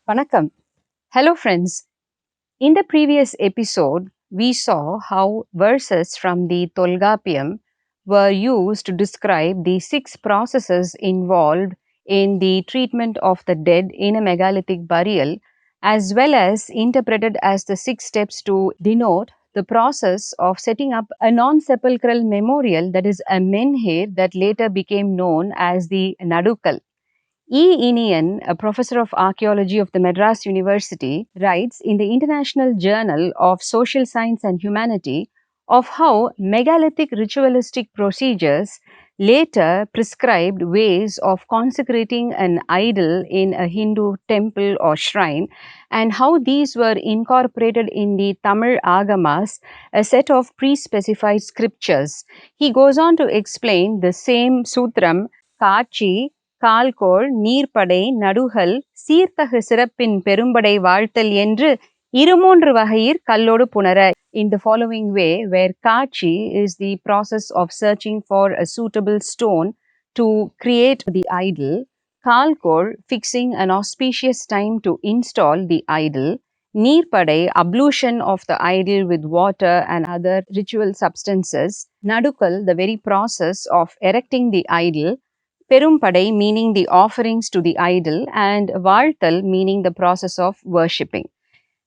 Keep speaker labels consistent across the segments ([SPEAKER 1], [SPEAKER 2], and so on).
[SPEAKER 1] Vanakkam. Hello friends. In the previous episode, we saw how verses from the Tolgapiyam were used to describe the 6 processes involved in the treatment of the dead in a megalithic burial, as well as interpreted as the 6 steps to denote the process of setting up a non-sepulchral memorial, that is a menhir, that later became known as the Nadukal. E. Inian, a professor of archaeology of the Madras University, writes in the International Journal of Social Science and Humanity of how megalithic ritualistic procedures later prescribed ways of consecrating an idol in a Hindu temple or shrine, and how these were incorporated in the Tamil Agamas, a set of pre-specified scriptures. He goes on to explain the same sutram, Kachi, கால்கோள் நீர்ப்படை நடுகல் சீர்த்தகு சிறப்பின் பெரும்படை வாழ்த்தல் என்று இருமூன்று வகையிற் கல்லோடு புணர. In the following way, where Kachi is the process of searching for a suitable stone to create the idol, Kalkol fixing an auspicious time to install the idol, Neerpadai ablution of the idol with water and other ritual substances, Nadukal the very process of erecting the idol, Perumpadai meaning the offerings to the idol, and Valtal meaning the process of worshipping.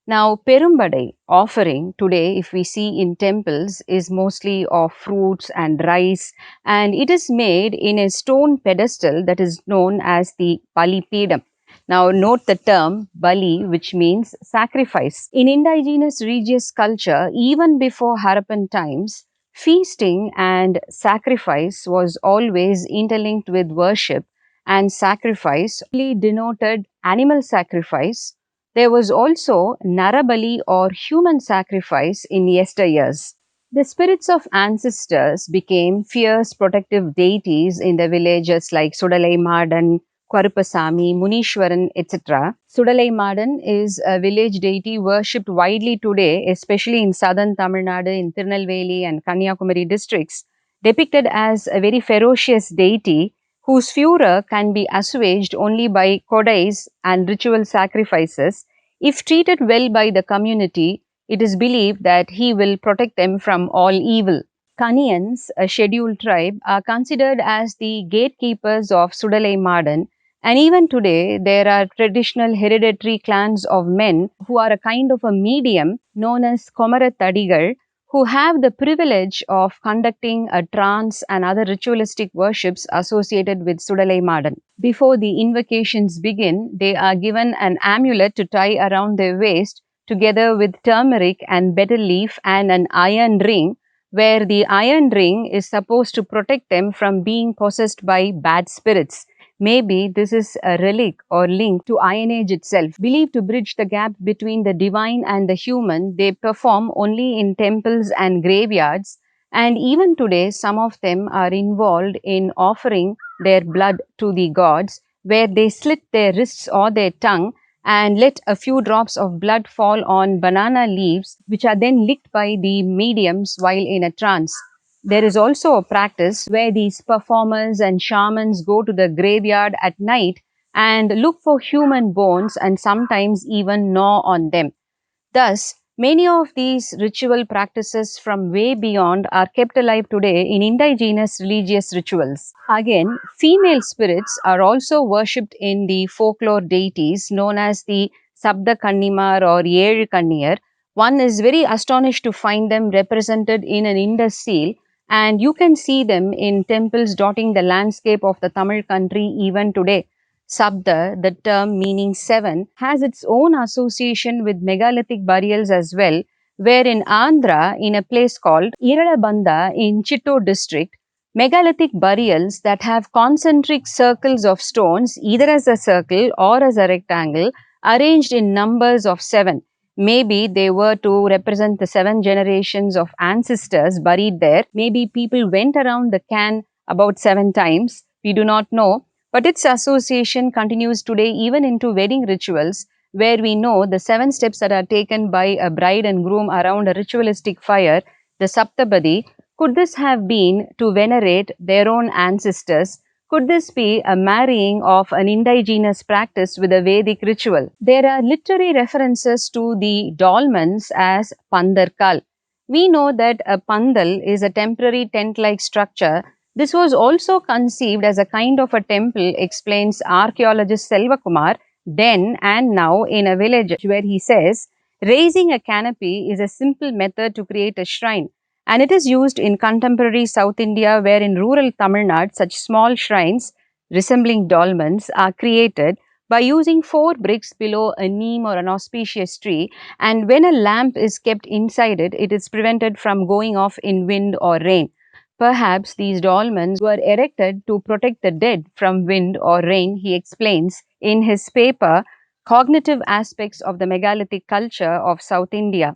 [SPEAKER 1] Now, Perumpadai offering today, if we see in temples, is mostly of fruits and rice, and it is made in a stone pedestal that is known as the Palipedam. Now, note the term Bali, which means sacrifice. In indigenous religious culture, even before Harappan times, feasting and sacrifice was always interlinked with worship, and sacrifice only denoted animal sacrifice. There was also Narabali or human sacrifice in yesteryears. The spirits of ancestors became fierce protective deities in the villages like Sudalai Madan, Kwarupasami, Munishwaran, etc. Sudalai Madan is a village deity worshipped widely today, especially in southern Tamil Nadu, in Tirunelveli and Kanyakumari districts, depicted as a very ferocious deity whose furor can be assuaged only by kodais and ritual sacrifices. If treated well by the community, it is believed that he will protect them from all evil. Kaniyans, a scheduled tribe, are considered as the gatekeepers of Sudalai Madan, and even today there are traditional hereditary clans of men who are a kind of a medium known as Komaratadigal, who have the privilege of conducting a trance and other ritualistic worships associated with Sudalai Madan. Before the invocations begin, they are given an amulet to tie around their waist together with turmeric and betel leaf and an iron ring, where the iron ring is supposed to protect them from being possessed by bad spirits. Maybe this is a relic or link to Iron Age itself. Believed to bridge the gap between the divine and the human, they perform only in temples and graveyards, and even today some of them are involved in offering their blood to the gods, where they slit their wrists or their tongue and let a few drops of blood fall on banana leaves, which are then licked by the mediums while in a trance. There is also a practice where these performers and shamans go to the graveyard at night and look for human bones and sometimes even gnaw on them. Thus, many of these ritual practices from way beyond are kept alive today in indigenous religious rituals. Again, female spirits are also worshipped in the folklore deities known as the Sabda Kannimar or Yel Kanniyar. One is very astonished to find them represented in an Indus seal, and you can see them in temples dotting the landscape of the Tamil country even today. Sabda, the term meaning 7, has its own association with megalithic burials as well, where in Andhra, in a place called Iralabanda in Chittor district, megalithic burials that have concentric circles of stones, either as a circle or as a rectangle, arranged in numbers of 7. Maybe they were to represent the 7 generations of ancestors buried there. Maybe people went around the cairn about 7 times. We do not know. But its association continues today even into wedding rituals, where we know the 7 steps that are taken by a bride and groom around a ritualistic fire, the Saptabadi. Could this have been to venerate their own ancestors Could this be a marrying of an indigenous practice with a Vedic ritual? There are literary references to the dolmens as pandarkal. We know that a pandal is a temporary tent-like structure. This was also conceived as a kind of a temple, explains archaeologist Selvakumar, then and now in a village, where he says, raising a canopy is a simple method to create a shrine, and it is used in contemporary South India, where in rural Tamil Nadu, such small shrines resembling dolmens are created by using 4 bricks below a neem or an auspicious tree, and when a lamp is kept inside it, it is prevented from going off in wind or rain. Perhaps these dolmens were erected to protect the dead from wind or rain, he explains in his paper, Cognitive Aspects of the Megalithic Culture of South India.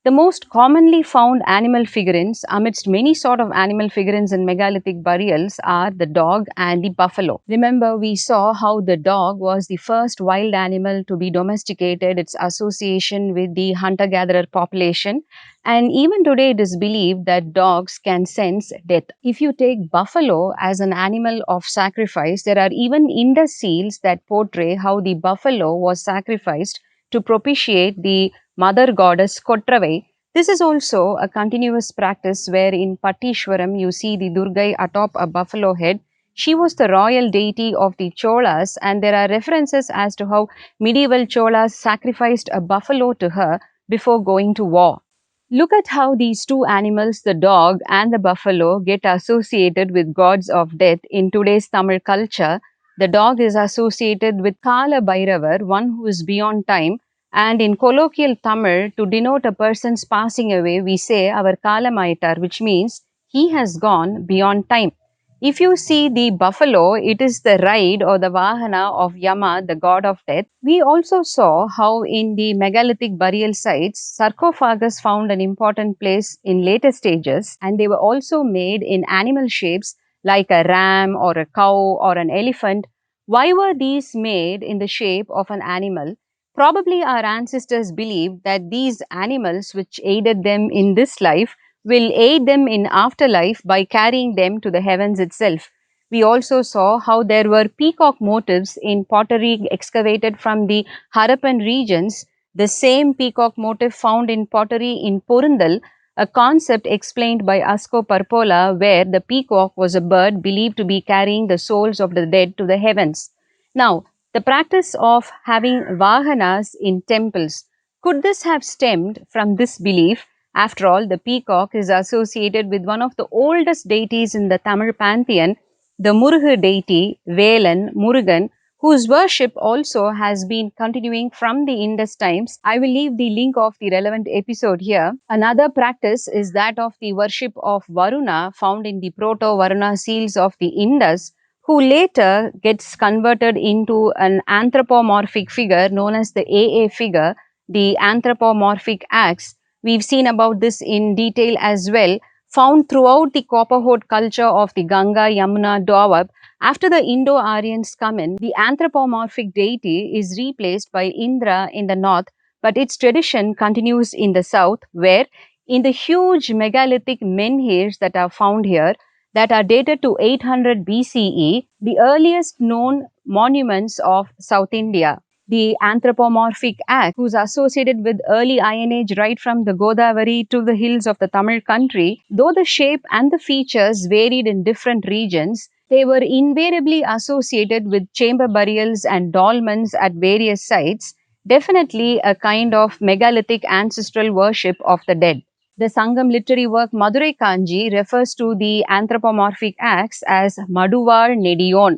[SPEAKER 1] The most commonly found animal figurines amidst many sort of animal figurines in megalithic burials are the dog and the buffalo. Remember, we saw how the dog was the first wild animal to be domesticated, its association with the hunter-gatherer population, and even today it is believed that dogs can sense death. If you take buffalo as an animal of sacrifice, there are even Indus seals that portray how the buffalo was sacrificed to propitiate the mother goddess Kotravai. This is also a continuous practice where in Pattishwaram you see the Durgai atop a buffalo head. She was the royal deity of the Cholas, and there are references as to how medieval Cholas sacrificed a buffalo to her before going to war. Look at how these two animals, the dog and the buffalo, get associated with gods of death in today's Tamil culture. The dog is associated with Kala Bhairavar, one who is beyond time, and in colloquial Tamil, to denote a person's passing away, we say our Kalamaitar, which means he has gone beyond time. If you see the buffalo, it is the ride or the Vahana of Yama, the god of death. We also saw how in the megalithic burial sites, sarcophagus found an important place in later stages, and they were also made in animal shapes like a ram or a cow or an elephant. Why were these made in the shape of an animal? Probably our ancestors believed that these animals, which aided them in this life, will aid them in afterlife by carrying them to the heavens itself. We also saw how there were peacock motifs in pottery excavated from the Harappan regions, the same peacock motif found in pottery in Porundal, a concept explained by Asko Parpola, where the peacock was a bird believed to be carrying the souls of the dead to the heavens. Now, the practice of having vahanas in temples, could this have stemmed from this belief? After all, the peacock is associated with one of the oldest deities in the Tamil pantheon, the Murugu deity, Velan, Murugan, whose worship also has been continuing from the Indus times. I will leave the link of the relevant episode here. Another practice is that of the worship of Varuna, found in the Proto-Varuna seals of the Indus, who later gets converted into an anthropomorphic figure known as the AA figure, the anthropomorphic axe. We've seen about this in detail as well, found throughout the Copperhood culture of the Ganga, Yamuna, Doab. After the Indo-Aryans come in, the anthropomorphic deity is replaced by Indra in the north, but its tradition continues in the south, where in the huge megalithic menhirs that are found here, that are dated to 800 BCE, the earliest known monuments of South India. The anthropomorphic act, who's associated with early Iron Age right from the Godavari to the hills of the Tamil country, though the shape and the features varied in different regions, they were invariably associated with chamber burials and dolmens at various sites, definitely a kind of megalithic ancestral worship of the dead. The Sangam literary work Madurai Kanji refers to the anthropomorphic axe as Maduvar Nediyon,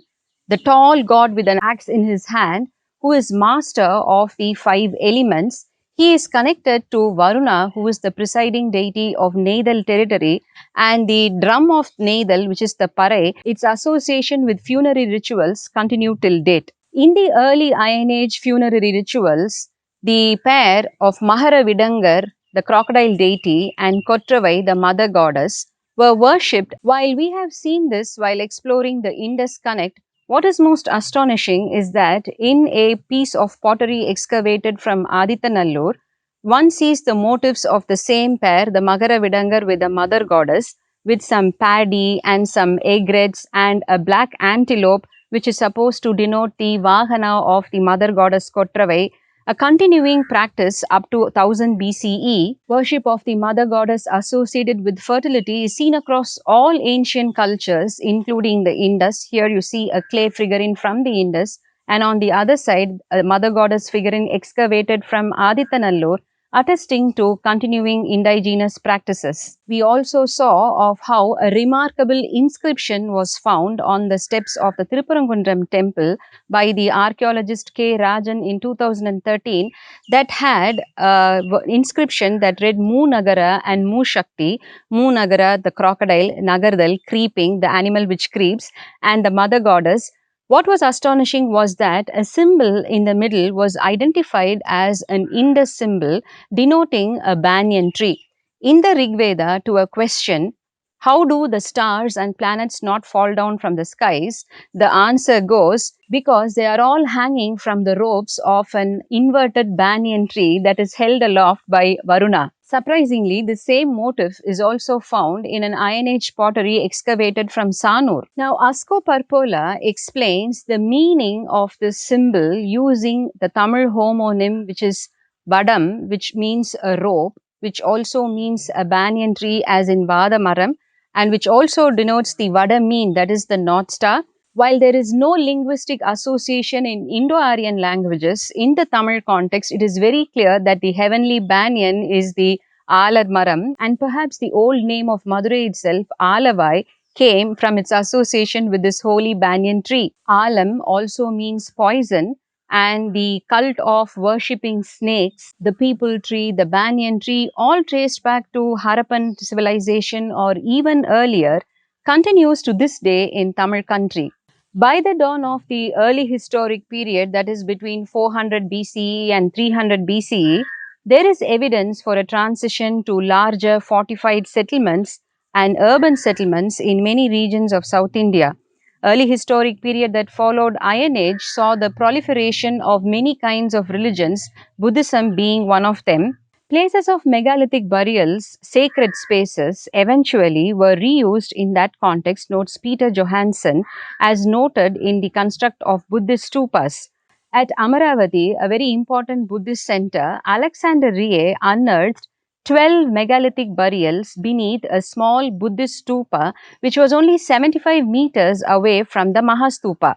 [SPEAKER 1] the tall god with an axe in his hand, who is master of the 5 elements. He is connected to Varuna, who is the presiding deity of Neidal territory, and the drum of Neidal, which is the Parai, its association with funerary rituals continue till date. In the early Iron Age funerary rituals, the pair of Maharavidangar, the crocodile deity, and Kotravai, the mother goddess, were worshipped. While we have seen this while exploring the Indus Connect, what is most astonishing is that in a piece of pottery excavated from Adityanallur, one sees the motifs of the same pair, the Magara Vidangar with the mother goddess, with some paddy and some egrets and a black antelope, which is supposed to denote the Vahana of the mother goddess Kotravai. A continuing practice up to 1000 BCE, worship of the mother goddess associated with fertility is seen across all ancient cultures, including the Indus. Here you see a clay figurine from the Indus, and on the other side, a mother goddess figurine excavated from Adityanallur, attesting to continuing indigenous practices. We also saw of how a remarkable inscription was found on the steps of the Tirupurangundram temple by the archaeologist K. Rajan in 2013 that had an inscription that read Mu Nagara and Mu Shakti. Mu Nagara, the crocodile, Nagardal, creeping, the animal which creeps, and the mother goddess. What was astonishing was that a symbol in the middle was identified as an Indus symbol denoting a banyan tree. In the Rig Veda, to a question, how do the stars and planets not fall down from the skies? The answer goes, because they are all hanging from the ropes of an inverted banyan tree that is held aloft by Varuna. Surprisingly, the same motif is also found in an Iron Age pottery excavated from Sanur. Now, Asko Parpola explains the meaning of this symbol using the Tamil homonym, which is Vadam, which means a rope, which also means a banyan tree as in Vadamaram, and which also denotes the Vada mean, that is the North Star. While there is no linguistic association in Indo-Aryan languages, in the Tamil context, it is very clear that the heavenly banyan is the Alar Maram, and perhaps the old name of Madurai itself, Alavai, came from its association with this holy banyan tree. Alam also means poison, and the cult of worshipping snakes, the people tree, the banyan tree, all traced back to Harappan civilization or even earlier, continues to this day in Tamil country. By the dawn of the early historic period, that is between 400 BCE and 300 BCE, there is evidence for a transition to larger fortified settlements and urban settlements in many regions of South India. Early historic period that followed Iron Age saw the proliferation of many kinds of religions, Buddhism being one of them. Places of megalithic burials, sacred spaces, eventually were reused in that context, notes Peter Johansson, as noted in the construct of Buddhist stupas. At Amaravati, a very important Buddhist center, Alexander Rie unearthed 12 megalithic burials beneath a small Buddhist stupa, which was only 75 meters away from the Mahastupa.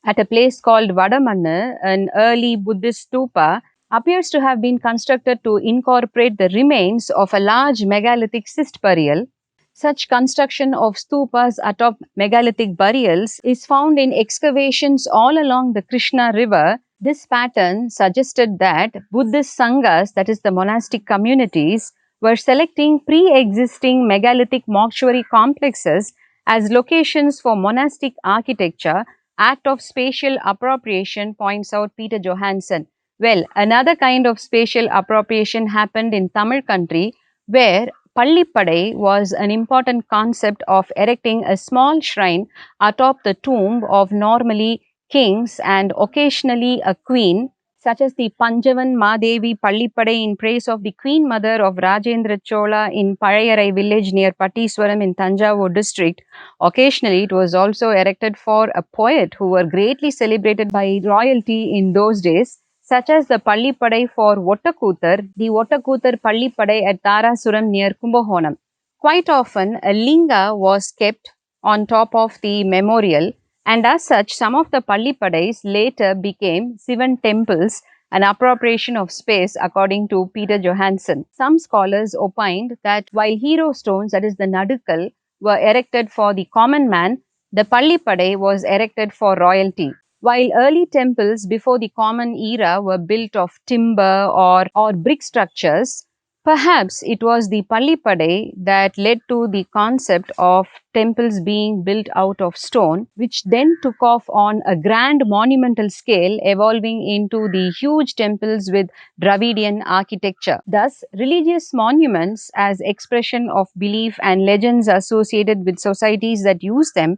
[SPEAKER 1] At a place called Vadamanna, an early Buddhist stupa appears to have been constructed to incorporate the remains of a large megalithic cyst burial. Such construction of stupas atop megalithic burials is found in excavations all along the Krishna River. This pattern suggested that Buddhist sanghas, that is the monastic communities, were selecting pre-existing megalithic mortuary complexes as locations for monastic architecture. Act of spatial appropriation, points out Peter Johansson. Well, another kind of spatial appropriation happened in Tamil country, where Pallipadai was an important concept of erecting a small shrine atop the tomb of normally kings and occasionally a queen, such as the Panjavan Madevi Pallipadai in praise of the queen mother of Rajendra Chola in Palayarai village near Pattiswaram in Tanjavur district. Occasionally, it was also erected for a poet who were greatly celebrated by royalty in those days, such as the Pallipadai for Vottakuthar, the Vottakuthar Pallipadai at Tarasuram near Kumbakonam. Quite often, a linga was kept on top of the memorial, and as such, some of the Pallipadais later became Sivan temples, an appropriation of space according to Peter Johansson. Some scholars opined that while hero stones, that is the Nadukal, were erected for the common man, the Pallipadai was erected for royalty. While early temples before the common era were built of timber or brick structures, perhaps it was the Pallipadai that led to the concept of temples being built out of stone, which then took off on a grand monumental scale, evolving into the huge temples with Dravidian architecture. Thus, religious monuments as expression of belief and legends associated with societies that use them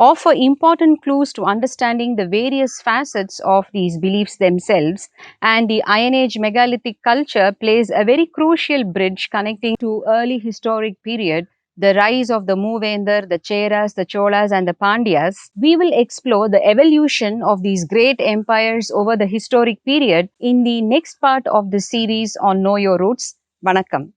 [SPEAKER 1] offer important clues to understanding the various facets of these beliefs themselves, and the Iron Age megalithic culture plays a very crucial bridge connecting to early historic period the rise of the Moovendar, the Cheras, the Cholas, and the Pandyas, we will explore the evolution of these great empires over the historic period in the next part of the series on Know Your Roots. Vanakkam.